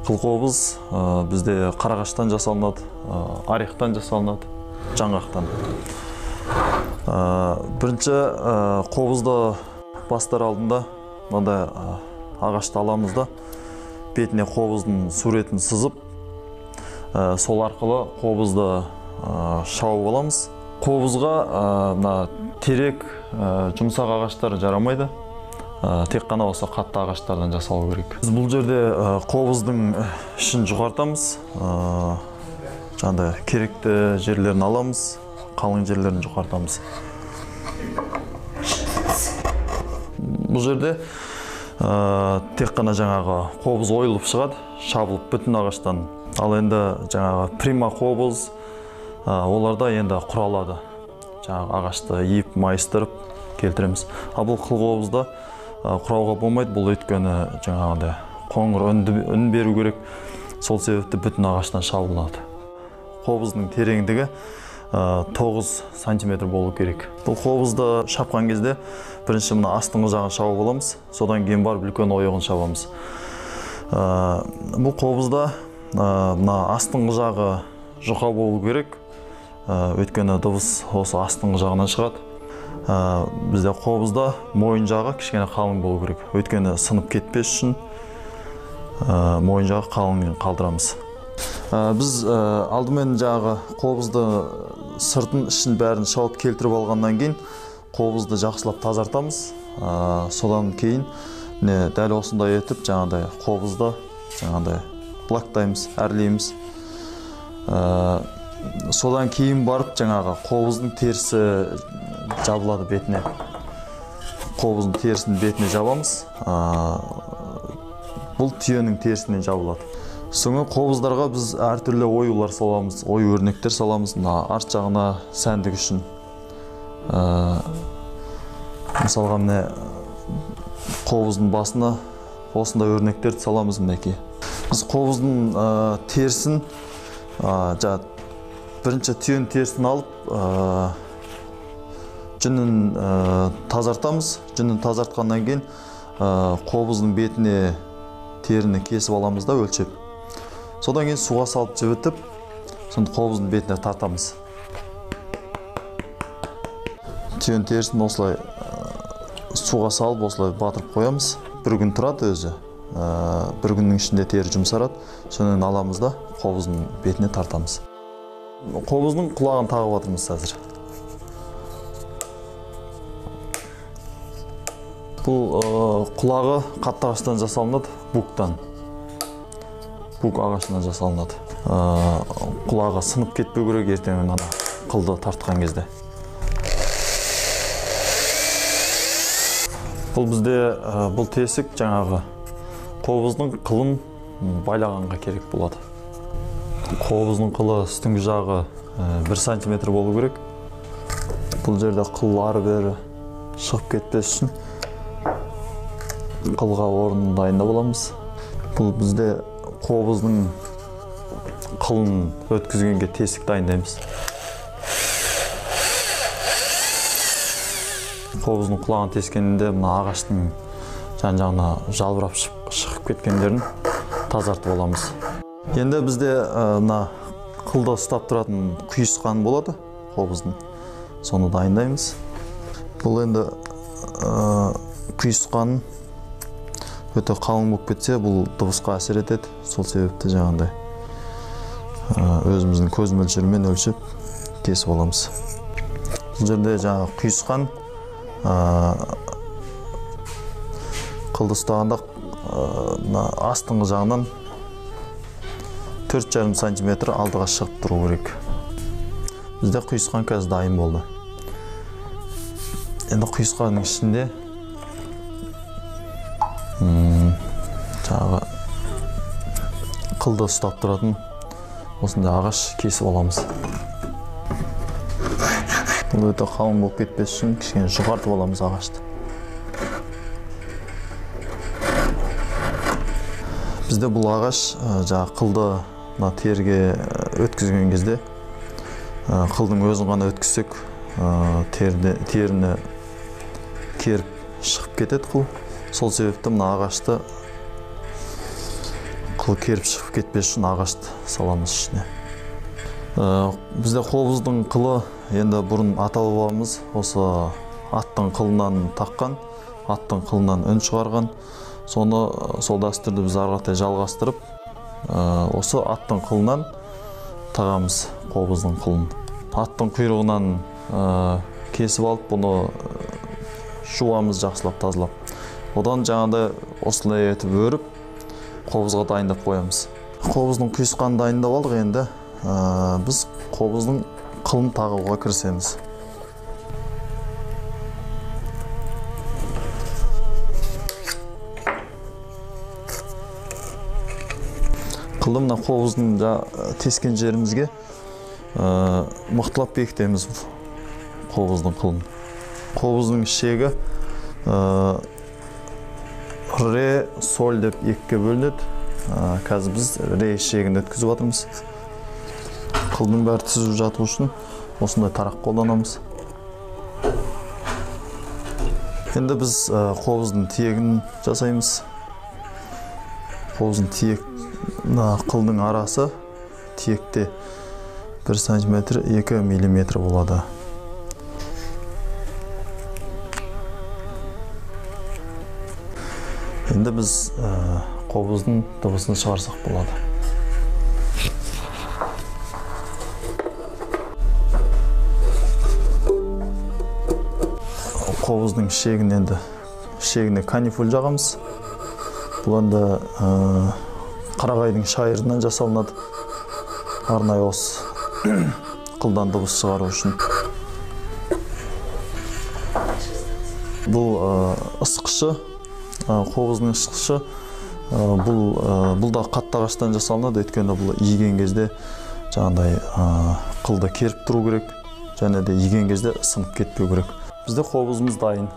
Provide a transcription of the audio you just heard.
Қылқобыз бізде қарағаштан жасалынады, орехтан жасалынады, жаңғақтан. Бірінші қобызды бастар алдында мынандай ағашты аламыз да, бетіне қобыздың суретін сызып, сол арқылы қобызды шауып аламыз. Қобызға терек, жұмсақ ағаштар жарамайды. Тек қана осы қатты ағаштардан жасалу керек. Біз бұл жерде қобыздың ішін жұқартамыз. Жаңағыдай керекті жерлерін аламыз, қалың жерлерін жұқартамыз. Бұл жерде тек қана жаңағы қобыз ойылып шығады, шабылып бүтін ағаштан. Ал енді жаңағы прима қобыз, оларда енді құралады. Жаңағы ағашты иіп, майыстырып келтіреміз. Ал бұл қылқобызда құрауға болмайды, бұл өйткені жаңағыдай қоңыр үн беру керек. Сол себепті бүтін ағаштан шабылады. Қобыздың тереңдігі 9 сантиметр болу керек. Бұл қобызды шапқан кезде бірінші мына астыңғы жағын шауып аламыз, содан кейін барып үлкен ойығын шабамыз. Бұл қобызда мына астыңғы жағы жұқа болу керек, өйткені дыбыс осы астыңғы жағынан шығады. Бізде қобызда мойын жағы кішкене қалың болу керек. Өйткені сынып кетпес үшін мойын жағы қалың қалдырамыз. Біз алдымен жағы қобызды сыртын ішін бәрін шауып келтіріп алғаннан кейін қобызды жақсылап тазартамыз. Содан кейін дәл осындай етіп жаңағыдай қобызды лактаймыз, әрлейміз. Содан кейін барып жаңағы қобыздың терісі жабылады бетіне. Қобыздың терісін бетіне жабамыз. Бұл түйенің терісіне жабылады. Соңы қобыздарға біз әртүрлі оюлар саламыз, ою өрнектер саламыз. Арт жағына сәндік үшін. Мысалға міне қобыздың басына осындай өрнектерді саламыз мінекей. Біз қобыздың терісін бірінші түйенің терісін алып жүнін тазартамыз. Жүнін тазартқаннан кейін қобыздың бетіне теріні кесіп аламыз да өлшеп. Содан кейін суға салып жібітіп, сонда қобыздың бетіне тартамыз. Түйенің терісін осылай суға салып, осылай батырып қоямыз. Бір күн тұрады өзі. Бір күннің ішінде тері жұмсарады. Содан аламыз да қобыздың бетіне тартамыз. Қобыздың құлағын тағып жатырмыз қазір. Бұл құлағы қатты ағаштан жасалынады, буктан. Бук ағашынан жасалынады. Құлағы сынып кетпеу керек ертең қылды тартқан кезде. Бұл бізде бұл тесік жаңағы қобыздың қылын байлағанға керек болады. Қобыздың қылы үстіңгі жағы 1 сантиметр болу керек. Бұл жерде қыл ары бері шығып кетпес үшін қылға орнын дайындап аламыз. Бұл бізде қобыздың қылын өткізгенге тесік дайындаймыз. Қобыздың құлағын тескенінде мына ағаштың жан-жағына жалбырап шығып кеткендерін тазартып аламыз. Енді бізде мына қылды ұстап тұратын құйысқан болады қобыздың. Соны дайындаймыз. Бұл енді құйысқан өте қалың болып кетсе, бұл дыбысқа әсер етеді. Сол себепті жаңағыдай өзіміздің көз мөлшерімен өлшеп кесіп аламыз. Бұл жерде жаңағы құйысқан қылды ұстағанда астыңғы жағынан 4,5 сантиметр алдыға шығып тұру керек. Бізде құйысқан қазір дайын болды. Енді құйысқанның ішінде жаңағы қылды ұстап тұратын осындай ағаш кесіп аламыз. Бұл өте қалың болып кетпес үшін кішкене жұқартып аламыз ағашты. Бізде бұл ағаш жаңағы қылды теріге өткізген кезде қылдың өзін ғана өткізсек теріні керіп шығып кетеді қыл. Сол себепті мына ағашты қыл керіп шығып кетпес үшін ағашты саламыз ішіне. Бізде қобыздың қылы енді бұрын ата бабамыз осы аттың қылынан таққан, аттың қылынан үн шығарған. Соны сол дәстүрді біз ары қарай жалғастырып, осы аттың қылынан тағамыз қобыздың қылын. Аттың құйрығынан кесіп алып, бұны жуамыз жақсылап, тазалап. Одан жаңағыдай осылай етіп өріп, қобызға дайындап қоямыз. Қобыздың құйысқанын дайындап алдық, енді біз қобыздың қылын тағуға кірісеміз. Қылды мына қобыздың тескен жерімізге мықтылап бекітеміз қобыздың қылын. Қобыздың шегі ре, соль деп екіге бөлінеді. Қазір біз ре шегін өткізіп жатырмыз. Қылдың бәрі түзіп жату үшін осындай тарақ қолданамыз. Енді біз қобыздың тиегін жасаймыз. Қобыздың тиек қылдың арасы тиекте 1 см 2 мм болады. Енді біз қобыздың дыбысын шығарсақ болады. Қобыздың шегіне канифоль жағамыз. Бұл енді қарағайдың шайырынан жасалынады. Арнайы осы қылдан дыбыс шығару үшін. Бұл ысқышы, қобыздың ысқышы. Бұл да қатты ағаштан жасалынады. Өйткені бұл иген кезде жаңағыдай қылды керіп тұру керек, және де иген кезде сынып кетпеу керек. Бізде қобызымыз дайын.